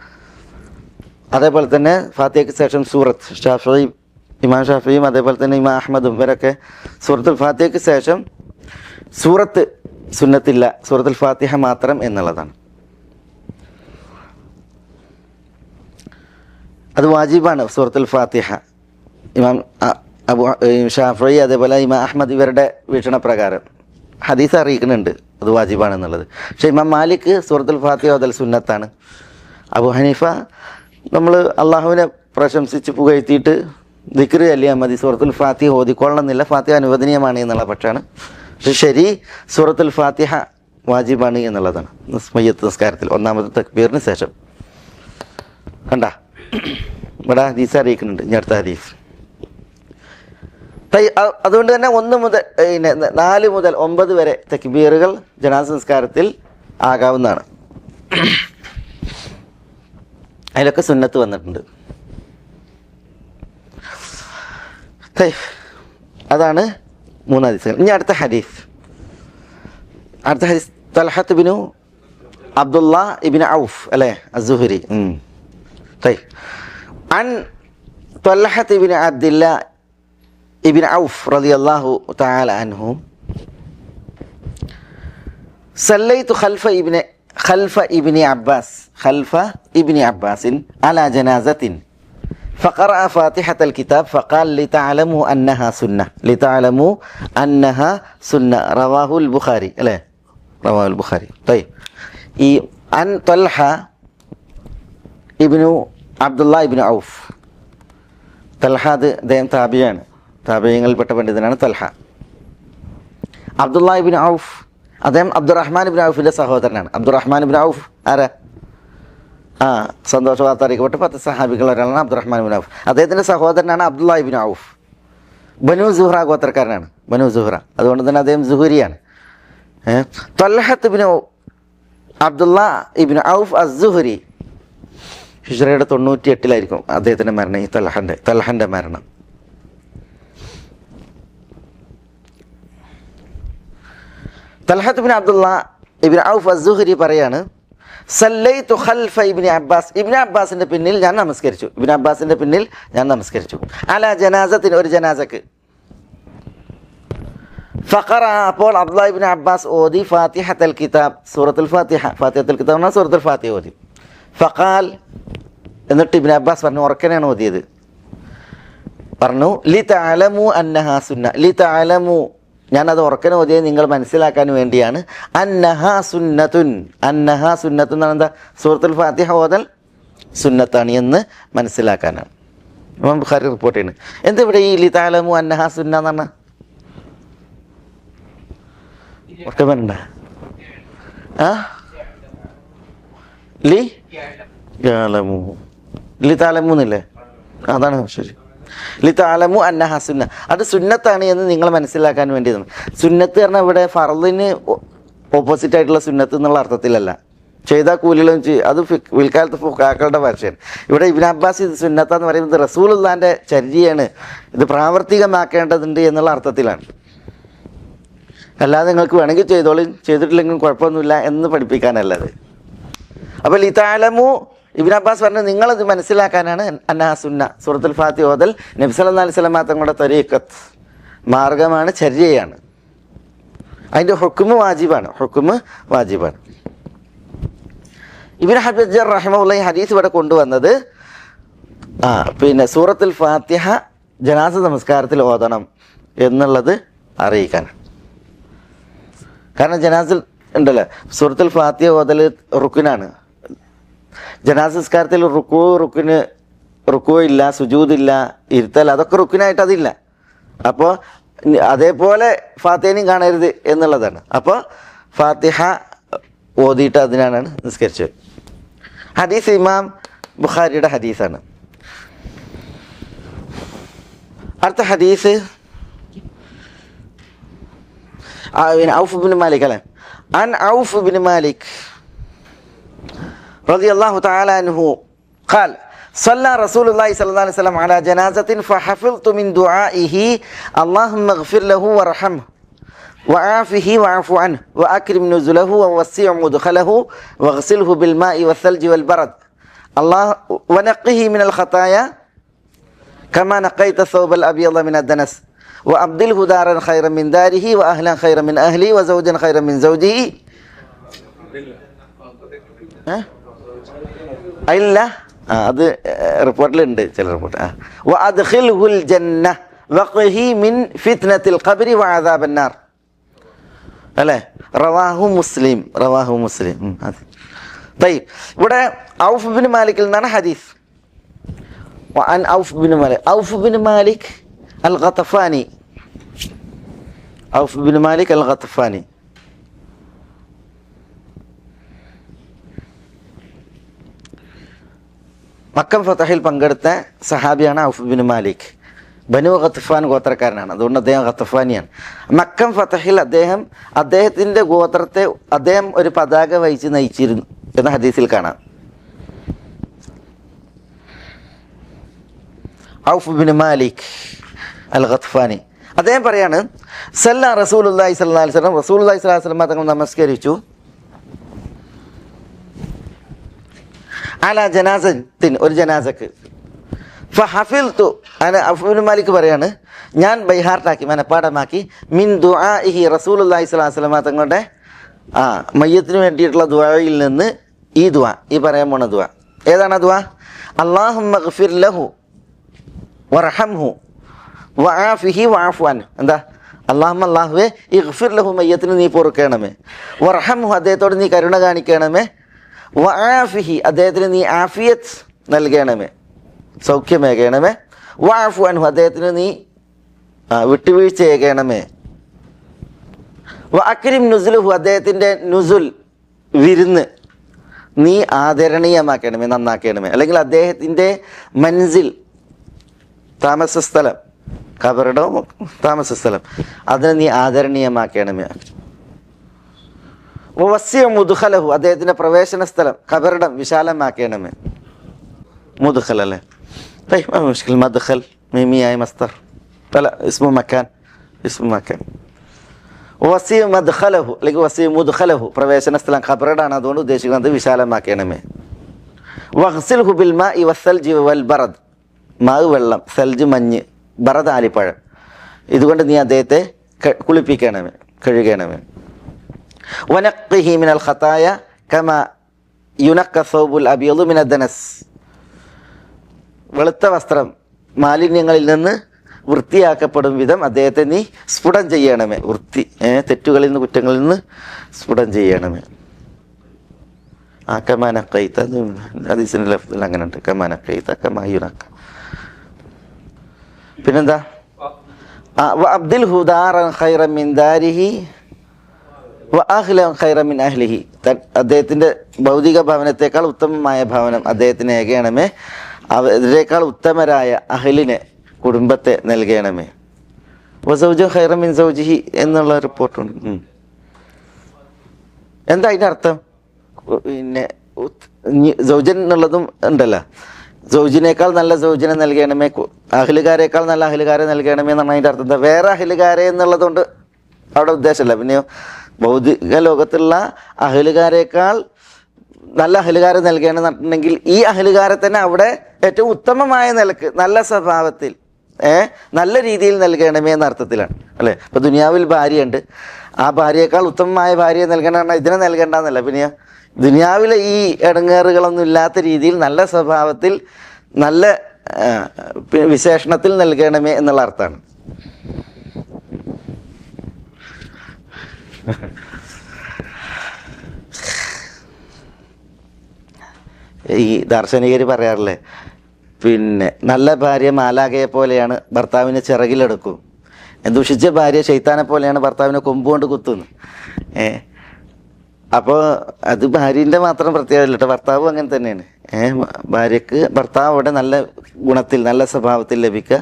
അതേപോലെ തന്നെ ഫാത്തിഹയ്ക്ക് ശേഷം സൂറത്ത് ഇമാം ഷാഫിയും അതേപോലെ തന്നെ ഇമാം അഹ്മദും ഇവരൊക്കെ സൂറത്തുൽ ഫാത്തിഹയ്ക്ക് ശേഷം സൂറത്ത് സുന്നത്തില്ല, സൂറത്തുൽ ഫാത്തിഹ മാത്രം എന്നുള്ളതാണ്. അത് വാജിബാണ് സൂറത്തുൽ ഫാത്തിഹ. ഇമാം ഷാഫി അതേപോലെ ഇമാം അഹ്മദ് ഇവരുടെ വീക്ഷണപ്രകാരം ഹദീസ് അറിയിക്കുന്നുണ്ട് അത് വാജിബാണെന്നുള്ളത്. പക്ഷേ ഇമാം മാലിക് സൂറത്തുൽ ഫാത്തിഹ ഓതൽ സുന്നത്താണ്. അബു ഹനീഫ നമ്മൾ അള്ളാഹുവിനെ പ്രശംസിച്ച് പുകഴ്ത്തിയിട്ട് ദിക്ർ ചൊല്ലിയാൽ മതി, സൂറത്തുൽ ഫാത്തിഹ ഓതിക്കൊള്ളണമെന്നില്ല, ഫാത്തിഹ അനുവദനീയമാണ് എന്നുള്ള പക്ഷാണ്. പക്ഷെ ശരി സൂറത്തുൽ ഫാത്തിഹ വാജിബാണ് എന്നുള്ളതാണ് മയ്യത്ത് നിസ്കാരത്തിൽ ഒന്നാമത്തെ തക്ബീറിന് ശേഷം. കണ്ട ഇവിടെ ഹദീസ് അറിയിക്കുന്നുണ്ട്. ഇനി അടുത്ത ഹദീസ്. അതുകൊണ്ട് തന്നെ 1 മുതൽ 4 മുതൽ 9 വരെ തക്ബീറുകൾ ജനാസ സംസ്കാരത്തിൽ ആകാവുന്നതാണ്. അതിലൊക്കെ സുന്നത്ത് വന്നിട്ടുണ്ട്. അതാണ് 3 ഹദീസുകൾ. ഇനി അടുത്ത ഹദീസ് തൽഹത്ത് ബിനു അബ്ദുള്ള ഇബ്നു ഔഫ് അല്ലേ അസ്സുഹരി. عن طلحة بن عبد الله ابن عوف رضي الله تعالى عنه صليت خلف ابن عباس على جنازة فقرأ فاتحة الكتاب فقال لتعلموا أنها سنة رواه البخاري. طيب عن طلحة ابن അബ്ദുള്ള ഇബ്നു ഔഫ്. തൽഹ അദ്ദേഹം താബിയാണ്, താബിയങ്ങളിൽപ്പെട്ട പണ്ഡിതനാണ് തൽഹ. അബ്ദുള്ള ഇബ്നു ഔഫ് അദ്ദേഹം അബ്ദുറഹ്മാൻ ഇബ്നു ഔഫിൻ്റെ സഹോദരനാണ്. അബ്ദുറഹ്മാൻ ഇബ്നു ഔഫ് ആരാ? സന്തോഷ വാർത്ത അറിയിക്കപ്പെട്ട 10 സഹാബികൾ ഒരാളാണ് അബ്ദുറഹ്മാൻ ഇബ്നു ഔഫ്. അദ്ദേഹത്തിൻ്റെ സഹോദരനാണ് അബ്ദുള്ള ഇബ്നു ഔഫ്. ബനു സുഹ്റ ഗോത്രക്കാരനാണ്, ബനു സുഹ്റ. അതുകൊണ്ട് തന്നെ അദ്ദേഹം സുഹൂരിയാണ്. തൽഹത്ത് ഇബ്നു അബ്ദുള്ള ഇബ്നു ഔഫ് അസ്സുഹരി ഹിജ്റയുടെ 98 അദ്ദേഹത്തിൻ്റെ മരണം. ഈ തൽഹൻ്റെ മരണം. തൽഹത്ത് ഇബ്നു അബ്ദുള്ള ഇബ്നു ഔഫ് അസ്സുഹരി പറയാണ്, സല്ലൈതു ഖൽഫ ഇബ്നു അബ്ബാസ്, ഇബ്നു അബ്ബാസിൻ്റെ പിന്നിൽ ഞാൻ നമസ്കരിച്ചു. അലാ ജനാസത്തിന്, ഒരു ജനാസക്ക്. ഫഖറ, അപ്പോൾ അബ്ദുള്ള ഇബ്നു അബ്ബാസ് ഓതി ഫാത്തിഹത്തുൽ കിതാബ്, സൂറത്തുൽ ഫാത്തിഹ. ഫാത്തിഹത്തുൽ കിതാബ് എന്നാൽ സൂറത്തുൽ ഫാത്തിഹ ഓതി. ഫഖാൽ, എന്നിട്ട് ഇബ്നു അബ്ബാസ് പറഞ്ഞു, ഉറക്കനെയാണ് ഓതിയത്, പറഞ്ഞു ലിതഅലമു അന്നഹാ സുന്ന, ലിതഅലമു, ഞാനത് ഉറക്കനെ ഓതിയത് നിങ്ങൾ മനസ്സിലാക്കാൻ വേണ്ടിയാണ്. അന്നഹാ സുന്നത്തുൻ എന്നാണ് എന്താ? സൂറത്തുൽ ഫാത്തിഹ ഓതൽ സുന്നത്താണ് എന്ന് മനസ്സിലാക്കാനാണ്. ഇമാം ബുഖാരി റിപ്പോർട്ട് ചെയ്യുന്നത്. എന്താ ഇവിടെ ഈ ലിതഅലമു അന്നഹാ സുന്ന എന്ന് പറഞ്ഞാൽ? ഉറക്കം വരണ്ട? ലിതഅലമുന്നില്ലേ? അതാണ് ശരി. ലിതഅലമു അന്നഹാ സുന്ന, അത് സുന്നത്താണ് എന്ന് നിങ്ങൾ മനസ്സിലാക്കാൻ വേണ്ടിയതാണ്. സുന്നത്ത് പറഞ്ഞാൽ ഇവിടെ ഫർളിന് ഓപ്പോസിറ്റ് ആയിട്ടുള്ള സുന്നത്ത് എന്നുള്ള അർത്ഥത്തിലല്ല, ചെയ്താൽ കൂലികളും അത് പിൽക്കാലത്ത് ഫുഖാക്കളുടെ ഭാഷയാണ്. ഇവിടെ ഇബ്നു അബ്ബാസ് ഇത് സുന്നത്താന്ന് പറയുന്നത് റസൂലുള്ളാഹിൻ്റെ ചര്യയാണ്, ഇത് പ്രാവർത്തികമാക്കേണ്ടതുണ്ട് എന്നുള്ള അർത്ഥത്തിലാണ്. അല്ലാതെ നിങ്ങൾക്ക് വേണമെങ്കിൽ ചെയ്തോളി, ചെയ്തിട്ടില്ലെങ്കിലും കുഴപ്പമൊന്നുമില്ല എന്ന് പഠിപ്പിക്കാനല്ലത്. അപ്പോൾ ലിതഅലമു ഇബ്നു അബ്ബാസ് പറഞ്ഞത് നിങ്ങളത് മനസ്സിലാക്കാനാണ് അന്നഹ സുന്ന. സൂറത്തുൽ ഫാത്തിഹ ഓതൽ നബി സല്ലല്ലാഹു അലൈഹി വസല്ലം തങ്ങളുടെ തരീഖത്ത് മാർഗമാണ്, ചര്യയാണ്. അതിൻ്റെ ഹുക്മ് വാജിബാണ്, ഹുക്മ് വാജിബാണ്. ഇബ്നു ഹജർ റഹിമഹുല്ലാഹി ഹദീസ് ഇവിടെ കൊണ്ടുവന്നത് പിന്നെ സൂറത്തുൽ ഫാത്തിഹ ജനാസ നമസ്കാരത്തിൽ ഓതണം എന്നുള്ളത് അറിയിക്കാനാണ്. കാരണം ജനാസിൽ ഉണ്ടല്ലോ സൂറത്തുൽ ഫാത്തിഹ ഓതൽ റുക്കിനാണ്. ജനാസ നമസ്കാരത്തിൽ റുക്കു ഇല്ല, സുജൂദില്ല, ഇരുത്തൽ, അതൊക്കെ റുക്കിനായിട്ട് അതില്ല. അപ്പോൾ അതേപോലെ ഫാത്തിഹയും കാണരുത് എന്നുള്ളതാണ്. അപ്പോൾ ഫാത്തിഹ ഓതിയിട്ട് അതിനാണ് നിസ്കരിച്ചത്. ഹദീസ് ഇമാം ബുഖാരിയുടെ ഹദീസാണ്. അടുത്ത ഹദീസ് ഔഫ് ബിൻ മാലിക് അല്ലേ. അൻ ഔഫ് ബിൻ മാലിക് റളിയല്ലാഹു തആല അൻഹു ഖാൽ صلى رسول الله صلى الله عليه وسلم على جنازة فحفظت من دعائه اللهم اغفر له وارحمه وعافه واعف عنه وأكرم نزله ووسع مدخله واغسله بالماء والثلج والبرد الله ونقه من الخطايا كما نقيت الثوب الأبيض من الدنس وأبدله دارا خيرا من داره وأهلا خيرا من أهلي وزوجا خيرا من زوجه إلا അത് റിപ്പോർട്ടിലുണ്ട്, ചില റിപ്പോർട്ട്. വഅദ്ഖിൽഹുൽ ജന്ന വഖ്ഹി മിൻ ഫിത്നത്തിൽ ഖബ്രി വഅദാബൻ നാർ അല്ലേ. റവാഹു മുസ്ലിം. طيب ഇവിടെ ഔഫ് ബിൻ മാലിക്കിൽ നിന്നാണ് ഹദീസ്. وعن ഔഫ് ബിൻ മാലിക് الغطفاني ഔഫ് ബിൻ മാലിക് الغطفاني മക്കം ഫതഹിൽ പങ്കെടുത്ത സഹാബിയാണ് ഔഫ് ബിൻ മാലിക്. ബനു ഖത്ഫാൻ ഗോത്രക്കാരനാണ്, അതുകൊണ്ട് അദ്ദേഹം ഖത്ഫാനിയാണ്. മക്കം ഫതഹിൽ അദ്ദേഹത്തിൻ്റെ ഗോത്രത്തെ അദ്ദേഹം ഒരു പതാക വഹിച്ച് നയിച്ചിരുന്നു എന്ന ഹദീസിൽ കാണാം. ഔഫ് ബിൻ മാലിക് അൽ ഖത്ഫാനി അദ്ദേഹം പറയാണ്, സല്ല റസൂലുള്ളാഹി സ്വല്ലല്ലാഹു അലൈഹി വസല്ലം, റസൂലുള്ളാഹി സ്വല്ലല്ലാഹു അലൈഹി വസല്ലം തങ്ങൾ നമസ്കരിച്ചു അല ജനാസത്തിൻ, ഒരു ജനാസക്ക്. ഫഹഫിൽതു ഔഫ് ബിൻ മാലിക് പറയാണ്, ഞാൻ ബൈഹാർട്ടാക്കി, മനപ്പാടമാക്കി, മിൻ ദുആഇഹി റസൂലുള്ളാഹി സ്വല്ലല്ലാഹു അലൈഹി വസല്ലം തങ്ങളുടെ മയ്യത്തിന് വേണ്ടിയിട്ടുള്ള ദുആയിൽ നിന്ന് ഈ ദുആ, ഈ പറയാൻ പോണ ദുആ ഏതാണ്? ദുആ അല്ലാഹുമ്മ ഗ്ഫിർ ലഹു വർഹംഹു വആഫിഹി വഅഫു അൻഹു. എന്താ? അല്ലാഹുമ്മ, അല്ലാഹുവേ, ഇഗ്ഫിർ ലഹു, മയ്യത്തിന് നീ പൊറുക്കണമേ, വർഹംഹു, അദ്ദേഹത്തോട് നീ കരുണ കാണിക്കണമേ, വആഫിഹി, അദ്ദേഹത്തിന് നീ ആഫിയത്ത് നൽകണമേ, സൗഖ്യമേകണമേ, വഅഫു അൻഹു, അദ്ദേഹത്തിന് നീ വിട്ടുവീഴ്ച ചെയ്യണമേ, വഅക്രിം നുസുലുഹു, അദ്ദേഹത്തിൻ്റെ നുസുൽ, വിരുന്ന് നീ ആദരണീയമാക്കണമേ, നന്നാക്കണമേ. അല്ലെങ്കിൽ അദ്ദേഹത്തിൻ്റെ മൻസിൽ, താമസസ്ഥലം, ഖബറിടവും താമസസ്ഥലം, അതിനെ നീ ആദരണീയമാക്കണമേ. വസിയ മുദ്ഖലഹു, അദ്ദേഹത്തിൻ്റെ പ്രവേശന സ്ഥലം, ഖബറിടം വിശാലമാക്കണമേ. മുദ്ഖൽ അല്ലേ, മുഷ്കിൽ മദ്ഖൽ മീമിയായ മസ്തർ അല്ല, ഇസ്മു മക്കാൻ. വസിയ മദ്ഖലഹു അല്ലെങ്കിൽ വസിയ മുദ്ഖലഹു, പ്രവേശന സ്ഥലം ഖബറിടാണ്, അതുകൊണ്ട് ഉദ്ദേശിക്കുന്നത് വിശാലമാക്കണമേ. വഗ്സിൽഹു ബിൽ മാഇ വസ്സൽജി വൽ ബറദ്, മാവ് വെള്ളം, സൽജ് മഞ്ഞ്, ബറദ് ആലിപ്പഴം, ഇതുകൊണ്ട് നീ അദ്ദേഹത്തെ കുളിപ്പിക്കണമേ, കഴുകണമേ. വനഖ്ഹി മിനൽ ഖതായ കമാ യുനഖ്ഖ സൗബുൽ അബീദു മിനദ് ദനസ്, വെളുത്ത വസ്ത്രം മാലിന്യങ്ങളിൽ നിന്ന് വൃത്തിയാക്കപ്പെടും വിധം അദ്ദേഹത്തെ നീ സ്ഫുടം ചെയ്യണമേ, തെറ്റുകളിൽ നിന്ന്, കുറ്റങ്ങളിൽ നിന്ന് സ്ഫുടം ചെയ്യണമേ. കമാനഖൈത, ഹദീസിന്റെ ലഫ്ദിൽ അങ്ങനെ ഉണ്ട്, കമാനഖൈത കമാ യുനഖ്ഖ. പിന്നെന്താ? വഅബ്ദിൽഹു ദാറൻ ഖൈറൻ മിൻ ദാരിഹി വഅഹ്ലൻ ഖൈറൻ മിൻ അഹ്ലിഹി, അദ്ദേഹത്തിൻ്റെ ഭൗതിക ഭവനത്തേക്കാൾ ഉത്തമമായ ഭവനം അദ്ദേഹത്തിന് ഏകണമേ, അതിനേക്കാൾ ഉത്തമരായ അഹ്ലിനെ, കുടുംബത്തെ നൽകണമേ. വസൗജൻ ഖൈറൻ മിൻ സൗജിഹി എന്നുള്ള റിപ്പോർട്ടുണ്ട്. എന്താ അതിൻ്റെ അർത്ഥം? പിന്നെ സൗജൻ എന്നുള്ളതും ഉണ്ടല്ലോ, സൗജിനേക്കാൾ നല്ല സൗജിനെ നൽകണമേ, അഹ്ലുകാരേക്കാൾ നല്ല അഹ്ലുകാരെ നൽകണമേ എന്നാണ് അതിൻ്റെ അർത്ഥം. എന്താ? വേറെ അഹ്ലുകാരെ എന്നുള്ളതുകൊണ്ട് അവിടെ ഉദ്ദേശമല്ല. പിന്നെയോ ഭൗതിക ലോകത്തുള്ള അഹലുകാരേക്കാൾ നല്ല അഹലുകാരെ നൽകണമെന്നുണ്ടെങ്കിൽ ഈ അഹലുകാരെ തന്നെ അവിടെ ഏറ്റവും ഉത്തമമായ നിലക്ക് നല്ല സ്വഭാവത്തിൽ നല്ല രീതിയിൽ നൽകണമേ എന്ന അർത്ഥത്തിലാണ് അല്ലേ. ഇപ്പോൾ ദുനിയാവിൽ ഭാര്യയുണ്ട്, ആ ഭാര്യയേക്കാൾ ഉത്തമമായ ഭാര്യയെ നൽകണമെന്ന് ഇതിനെ നൽകണ്ടെന്നല്ല. പിന്നെ ദുനിയാവിലെ ഈ ഇടങ്ങേറുകളൊന്നും ഇല്ലാത്ത രീതിയിൽ നല്ല സ്വഭാവത്തിൽ നല്ല വിശേഷണത്തിൽ നൽകണമേ എന്നുള്ള അർത്ഥമാണ്. ഈ ദാർശനികർ പറയാറില്ലേ, പിന്നെ നല്ല ഭാര്യ മാലാഖയെ പോലെയാണ് ഭർത്താവിനെ ചിറകിലെടുക്കും, ദുഷിച്ച ഭാര്യ ശൈത്താനെ പോലെയാണ് ഭർത്താവിനെ കൊമ്പുകൊണ്ട് കുത്തുന്നു. അപ്പോൾ അത് ഭാര്യൻ്റെ മാത്രം പ്രത്യേകതയില്ല കേട്ടോ, ഭർത്താവും അങ്ങനെ തന്നെയാണ്. ഭാര്യക്ക് ഭർത്താവ് അവിടെ നല്ല ഗുണത്തിൽ നല്ല സ്വഭാവത്തിൽ ലഭിക്കുക,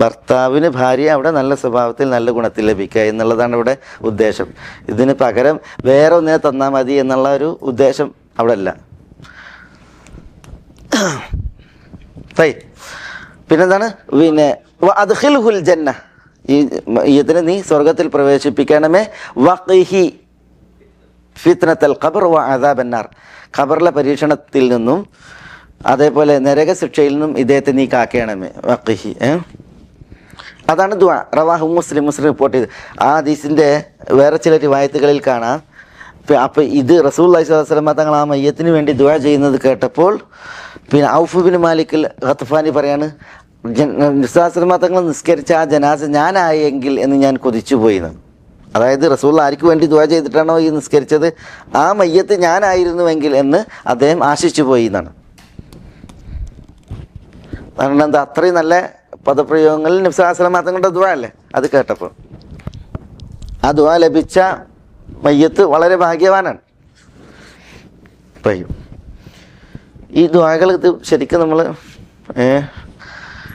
ഭർത്താവിന് ഭാര്യ അവിടെ നല്ല സ്വഭാവത്തിൽ നല്ല ഗുണത്തിൽ ലഭിക്കുക എന്നുള്ളതാണ് ഇവിടെ ഉദ്ദേശം. ഇതിന് പകരം വേറെ ഒന്നിനെ തന്നാൽ മതി എന്നുള്ള ഒരു ഉദ്ദേശം അവിടെ അല്ല. പിന്നെന്താണ്, പിന്നെ അദ്ഖിൽഹുൽ ജന്ന, ഇതിനെ നീ സ്വർഗത്തിൽ പ്രവേശിപ്പിക്കണമേ. വഖിഹി ഫിത്നത്തൽ ഖബർ വ അദാബന്നാർ, ഖബറിലെ പരീക്ഷണത്തിൽ നിന്നും അതേപോലെ നരകശിക്ഷയിൽ നിന്നും ഇദ്ദേഹത്തെ നീ കാക്കണമേ. വഖിഹി, അതാണ് ദുആ. റവാഹു മുസ്ലിം, മുസ്ലിം റിപ്പോർട്ട് ചെയ്ത്. ആ ഹദീസിൻ്റെ വേറെ ചില റിവായത്തുകളിൽ കാണാം. അപ്പോൾ ഇത് റസൂലുള്ളാഹി സ്വല്ലല്ലാഹു അലൈഹി വസല്ലം തങ്ങൾ ആ മയ്യത്തിന് വേണ്ടി ദുആ ചെയ്യുന്നത് കേട്ടപ്പോൾ പിന്നെ ഔഫ് ബിൻ മാലിക് ഖത്ഫാനി പറയാണ്, നബി തങ്ങൾ നിസ്കരിച്ച ആ ജനാസ ഞാനായെങ്കിൽ എന്ന് ഞാൻ കൊതിച്ചു പോയിന്ന്. അതായത് റസൂൽ ആർക്ക് വേണ്ടി ദുആ ചെയ്തിട്ടാണോ ഈ നിസ്കരിച്ചത്, ആ മയ്യത്ത് ഞാനായിരുന്നുവെങ്കിൽ എന്ന് അദ്ദേഹം ആശിച്ചു പോയി എന്നാണ്. കാരണം എന്താ, അത്രയും നല്ല പദപ്രയോഗങ്ങളിൽ നബി സല്ലല്ലാഹു അലൈഹി വസല്ലം തങ്ങളുടെ ദുആ അല്ലേ അത് കേട്ടപ്പോൾ. ആ ദുആ ലഭിച്ച മയ്യത്ത് വളരെ ഭാഗ്യവാനാണ്. ഈ ദുആകൾ ഇത് ശരിക്കും നമ്മൾ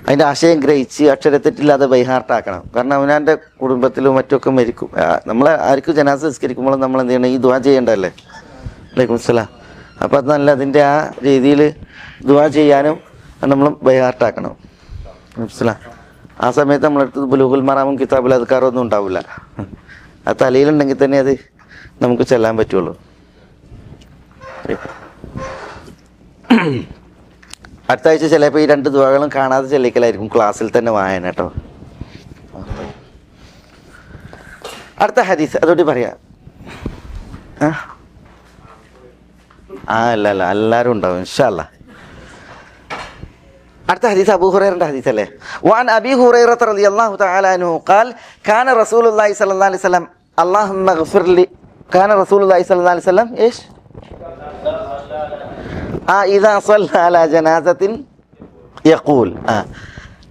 അതിൻ്റെ ആശയം ഗ്രഹിച്ച് അക്ഷരത്തെറ്റില്ലാതെ ബൈഹാർട്ടാക്കണം. കാരണം അവനാൻ്റെ കുടുംബത്തിലും മറ്റുമൊക്കെ മരിക്കും. നമ്മൾ ആർക്കും ജനാസ നിസ്കരിക്കുമ്പോൾ നമ്മൾ എന്ത് ചെയ്യണം, ഈ ദുആ ചെയ്യേണ്ടതല്ലേ. വലൈക്കും സലാം. അപ്പോൾ അത് നല്ല അതിൻ്റെ ആ രീതിയിൽ ദുആ ചെയ്യാനും നമ്മൾ ബൈഹാർട്ടാക്കണം. മനസ്സിലാ. ആ സമയത്ത് നമ്മളടുത്ത് ബുലൂഗുൽ മറാമും കിതാബുൽ അദ്കാറും ഒന്നും ഉണ്ടാവില്ല. ആ തലയിലുണ്ടെങ്കിൽ തന്നെ അത് നമുക്ക് ചെല്ലാൻ പറ്റുള്ളൂ. അടുത്ത ആഴ്ച ചിലപ്പോൾ ഈ രണ്ട് ദുആകളും കാണാതെ ചെല്ലിക്കലായിരിക്കും, ക്ലാസ്സിൽ തന്നെ വായന കേട്ടോ. അടുത്ത ഹദീസ് അതോടെ പറയാം. അല്ല എല്ലാവരും ഉണ്ടാവും ഇൻഷാ അല്ലാ. അടുത്ത ഹദീസ് അബൂ ഹുറൈറയുടെ ഹദീസ് അല്ലേ. വഅൻ അബീ ഹുറൈറത റളിയല്ലാഹു തആല അൻഹു ഖാൽ കാന റസൂലുള്ളാഹി സ്വല്ലല്ലാഹു അലൈഹി വസല്ലം അല്ലാഹുമ്മഗ്ഫിർ ലി കാന റസൂലുള്ളാഹി സ്വല്ലല്ലാഹു അലൈഹി വസല്ലം ഈശ് ഇദാ സ്വല്ല അലാ ജനാസത്തിൻ യഖൂൽ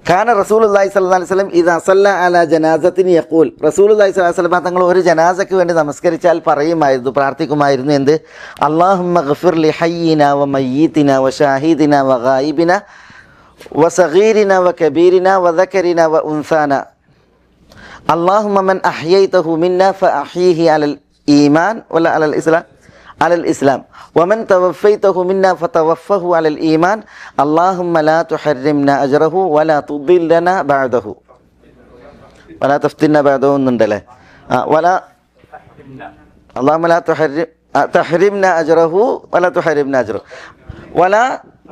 കാന റസൂലുള്ളാഹി സ്വല്ലല്ലാഹു അലൈഹി വസല്ലം ഇദാ സ്വല്ല അലാ ജനാസത്തിൻ യഖൂൽ, റസൂലുള്ളാഹി സ്വല്ലല്ലാഹു അലൈഹി വസല്ലം തങ്ങൾ ഒരു ജനാസയ്ക്ക് വേണ്ടി നമസ്കരിച്ചാൽ പറയുമായിരുന്നു, പ്രാർത്ഥിക്കുമായിരുന്നു എന്ത്, അല്ലാഹുമ്മ ഗ്ഫിർ ലി ഹയ്യിനാ വ മയ്യിതിനാ വ ഷാഹിദിനാ വ ഗായിബിനാ വസഗീരിന വകബീരിന വദകരിന വഉൻസാന അല്ലാഹുമ്മ മൻ അഹ്യൈതഹു മിന്നാ ഫഅഹ്യിഹി അലൽ ഈമാൻ വല അലൽ ഇസ്ലാം അലൽ ഇസ്ലാം വമൻ തവഫൈതഹു മിന്നാ ഫതവഫഹു അലൽ ഈമാൻ അല്ലാഹുമ്മ ലാ തുഹർരിംനാ അജ്റഹു വലാ തുദില്ലനാ ബഅദഹു വലാ തഫ്തിന്നാ ബഅദഹു എന്നുണ്ടല്ലേ. വലാ അല്ലാഹുമ്മ ലാ തഹ്രിംനാ അജ്റഹു വലാ തുഹർരിംനാ അജ്റഹു വലാ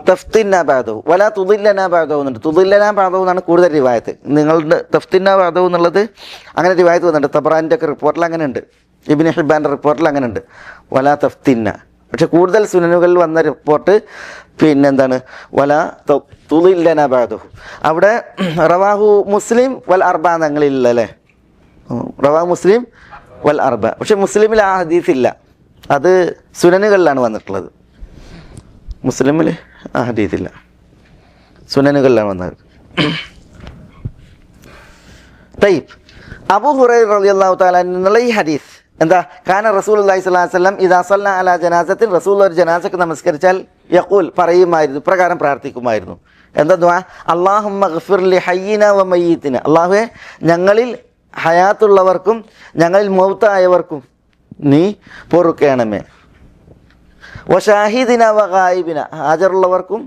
തഫ്തിന്ന ബഅദഹു വലാ തുദില്ലനാ ബഅദഹു എന്നുണ്ട്. തുദില്ലനാ ബഅദഹു എന്നാണ് കൂടുതൽ റിവായത്ത്. നിങ്ങളുടെ തഫ്തിന്ന ബഅദഹു എന്നുള്ളത് അങ്ങനെ റിവായത്ത് വന്നിട്ടുണ്ട്. തബ്റാനിൻ്റെ ഒക്കെ റിപ്പോർട്ടിൽ അങ്ങനെ ഉണ്ട്, ഇബ്നു ഹിബ്ബാൻ്റെ റിപ്പോർട്ടിൽ അങ്ങനെ ഉണ്ട് വലാ തഫ്തിന്ന. പക്ഷെ കൂടുതൽ സുനനുകളിൽ വന്ന റിപ്പോർട്ട് പിന്നെന്താണ് വലാ തുദില്ലനാ ബഅദഹു. അവിടെ റവാഹു മുസ്ലിം വൽ അർബ എന്നങ്ങളില്ല അല്ലേ, റവാഹു മുസ്ലിം വൽ അർബ. പക്ഷെ മുസ്ലിമിൽ ആ ഹദീസ് ഇല്ല, അത് സുനനുകളിലാണ് വന്നിട്ടുള്ളത്. മുസ്ലിമിൽ ആ ഹദീസില്ല, സുനനുകളിലാണ് വന്നത്. തയ്യിബ് അബൂ ഹുറൈറ റളിയല്ലാഹു തആല എന്നുള്ള ഈ ഹദീസ് എന്താ, കാന റസൂലുള്ളാഹി സ്വല്ലല്ലാഹു അലൈഹി വസല്ലം ഇദാ സല്ല അലാ ജനാസത്തിൻ, റസൂൽ ഒരു ജനാസക്ക് നമസ്കരിച്ചാൽ യഖൂൽ പറയുമായിരുന്നു, പ്രകാരം പ്രാർത്ഥിക്കുമായിരുന്നു. എന്താ ദുആ, അല്ലാഹുമ്മ ഗ്ഫിർ ലി ഹയ്യിനാ വ മയ്യിതിന, അല്ലാഹുവേ ഞങ്ങളിൽ ഹയാത്തുള്ളവർക്കും ഞങ്ങളിൽ മൗത്തായവർക്കും നീ പൊറുക്കണമേ. വഷാഹിദിന വ ഗായിബിന, ഹാജറുള്ളവർക്കും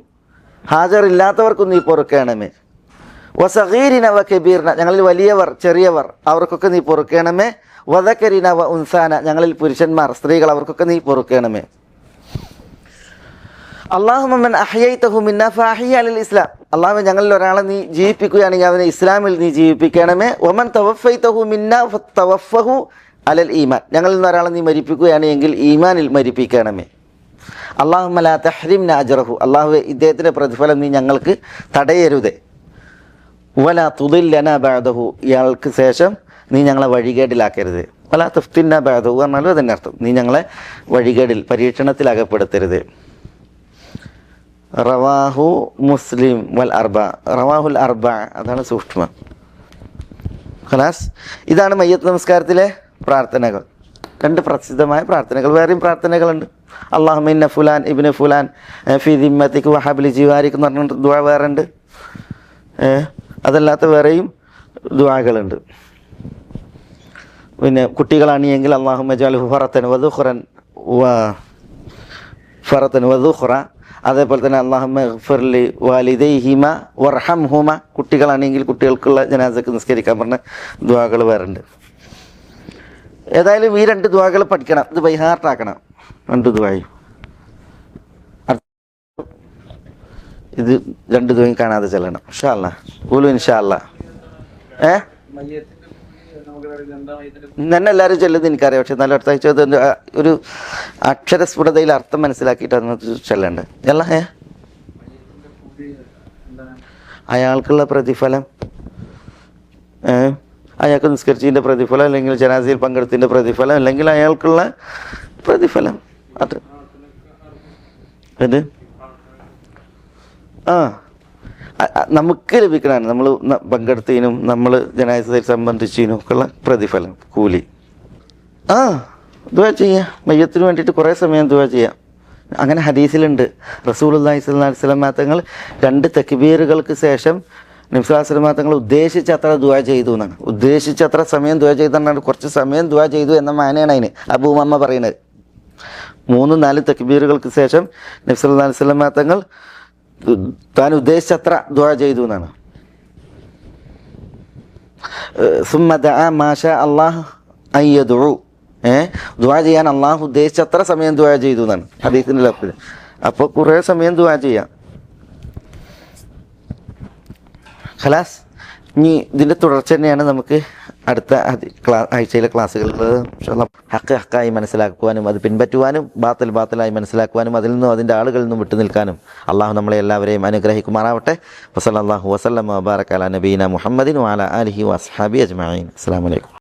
ഹാജറില്ലാത്തവർക്കും നീ പൊറുക്കണമേ. വസഗീരിന വ കബീറിന, ഞങ്ങളിൽ വലിയവർ ചെറിയവർ അവർക്കൊക്കെ നീ പൊറുക്കണമേ. വദകരിന വ ഉൻസാന, ഞങ്ങളിൽ പുരുഷന്മാർ സ്ത്രീകൾ അവർക്കൊക്കെ നീ പൊറുക്കണമേ. അല്ലാഹുമ്മ മൻ അഹ്യൈതഹു മിന്നാ ഫഅഹ്യ അലൽ ഇസ്ലാം, അല്ലാഹു ഞങ്ങളിൽ ഒരാളെ നീ ജീവിപ്പിക്കുകയാണെങ്കിൽ അവനെ ഇസ്ലാമിൽ നീ ജീവിപ്പിക്കണമേ. വമൻ തവഫൈതഹു മിന്നാ ഫതവഫഹു അലൽ ഈമാൻ, ഞങ്ങളിൽ നിന്ന് ഒരാളെ നീ മരിപ്പിക്കുകയാണെങ്കിൽ ഈമാനിൽ മരിപ്പിക്കണമേ. അല്ലാഹുമ്മ ലാ തഹ്രിംനാ അജ്റഹു, അല്ലാഹുവേ ഇദ്ദേഹത്തിൻ്റെ പ്രതിഫലം നീ ഞങ്ങൾക്ക് തടയരുതേ. വലാ തുദില്ലനാ ബഅദഹു, ഇയാൾക്ക് ശേഷം നീ ഞങ്ങളെ വഴികേടിലാക്കരുത്. വലാ തഫ്തിന്നാ ബഅദഹു പറഞ്ഞാലും അതിൻ്റെ അർത്ഥം നീ ഞങ്ങളെ വഴികേടിൽ പരീക്ഷണത്തിൽ അകപ്പെടുത്തരുത്. റവാഹു മുസ്ലിം വൽ അർബ, റവാഹുൽ അർബ, അതാണ് സൂക്ഷ്മം. ഖലാസ്, ഇതാണ് മയ്യത്ത് നമസ്കാരത്തിലെ പ്രാർത്ഥനകൾ. 2 പ്രസിദ്ധമായ പ്രാർത്ഥനകൾ. വേറെയും പ്രാർത്ഥനകളുണ്ട്. അല്ലാഹുമ്മ ഇന്ന ഫുലാൻ ഇബ്നു ഫുലാൻ ഫി ദിമ്മതിക വഹബ്ലി ജിവാരിക എന്ന് പറഞ്ഞിട്ട് ദുആ വേറെ ഉണ്ട്. അതല്ലാത്ത വേറെയും ദുആകളുണ്ട്. പിന്നെ കുട്ടികളാണിയെങ്കിൽ അല്ലാഹുമ്മ ജഅൽഹു ഫറതൻ വദുഖറൻ വദുഖറ, അതേപോലെ തന്നെ അല്ലാഹുമ്മ ഇഗ്ഫിർലി വാലിദൈഹിമ വർഹംഹുമ, കുട്ടികളാണെങ്കിൽ കുട്ടികൾക്കുള്ള ജനാസക്ക് നിസ്കരിക്കാൻ പറഞ്ഞ ദുആകൾ വേറെ ഉണ്ട്. ഏതായാലും ഈ 2 ദുആകൾ പഠിക്കണം, ഇത് ബൈഹാർട്ടാക്കണം. 2 ദുആയും ഇത് 2 ദുആയും കാണാതെ ചെല്ലണം. ഇൻഷാ അല്ലാഹ് ഖൂലു ഇൻഷാ അല്ലാഹ്. തന്നെ എല്ലാവരും ചെല്ലുന്നത് എനിക്കറിയാം, പക്ഷെ നല്ല അടുത്ത ആഴ്ച ഒരു അക്ഷരസ്ഫുടതയിൽ അർത്ഥം മനസ്സിലാക്കിയിട്ടാണ് ചെല്ലേണ്ടത്. അല്ല അയാൾക്കുള്ള പ്രതിഫലം, അയാൾക്ക് നിസ്കരിച്ചതിൻ്റെ പ്രതിഫലം, അല്ലെങ്കിൽ ജനാസയിൽ പങ്കെടുത്തതിൻ്റെ പ്രതിഫലം, അല്ലെങ്കിൽ അയാൾക്കുള്ള പ്രതിഫലം, അത് നമുക്ക് ലഭിക്കണമാണ്. നമ്മൾ പങ്കെടുത്തതിനും നമ്മൾ ജനാസയിൽ സംബന്ധിച്ചതിനും ഒക്കെയുള്ള പ്രതിഫലം, കൂലി. ദുആ ചെയ്യാം, മയ്യത്തിന് വേണ്ടിയിട്ട് കുറേ സമയം ദുആ ചെയ്യാം. അങ്ങനെ ഹദീസിലുണ്ട്, റസൂലുള്ളാഹി സ്വല്ലല്ലാഹു അലൈഹി വസല്ലം തങ്ങൾ 2 തക്ബീറുകൾക്ക് ശേഷം നബി സ്വല്ലല്ലാഹു അലൈഹി വസല്ലം തങ്ങൾ ഉദ്ദേശിച്ചത്ര ദുആ ചെയ്തു എന്നാണ്. ഉദ്ദേശിച്ചത്ര സമയം ദുആ ചെയ്തെന്നാണ്, കുറച്ച് സമയം ദുആ ചെയ്തു എന്ന മാനയാണ് അതിന് അബൂ ഉമമ്മ പറയുന്നത്. 3-4 തക്ബീറുകൾക്ക് ശേഷം നബി സ്വല്ലല്ലാഹു അലൈഹി വസല്ലം തങ്ങൾ താൻ ഉദ്ദേശിച്ചത്ര ദുആ ചെയ്തു എന്നാണ്. സുമ്മ ദഅ മാഷാ അല്ലാഹ് അൻ യദ്ഉ, ദുആ ചെയ്യാൻ അള്ളാഹു ഉദ്ദേശിച്ചത്ര സമയം ദുആ ചെയ്തു എന്നാണ് ഹദീസിൻ്റെ ലഫ്സിൽ. അപ്പോൾ കുറേ സമയം ദുആ ചെയ്യാം. ഖലാസ്, ഇനി ഇതിൻ്റെ തുടർച്ച തന്നെയാണ് നമുക്ക് അടുത്ത ആഴ്ചയിലെ ക്ലാസ്സുകളിൽ. ഹക്ക് ഹക്കായി മനസ്സിലാക്കുവാനും അത് പിൻപറ്റുവാനും ബാത്തിൽ ബാത്തിലായി മനസ്സിലാക്കുവാനും അതിൽ നിന്നും അതിൻ്റെ ആളുകളിൽ നിന്നും വിട്ടു നിൽക്കാനും അള്ളാഹു നമ്മളെ എല്ലാവരെയും അനുഗ്രഹിക്കുമാറാവട്ടെ. വസല്ലല്ലാഹു വസല്ലമ വബാറക അലാ നബീന മുഹമ്മദിൻ വഅലാ ആലിഹി വഅസ്ഹാബിഹി അജ്മഈൻ. അസ്സലാമു അലൈക്കും.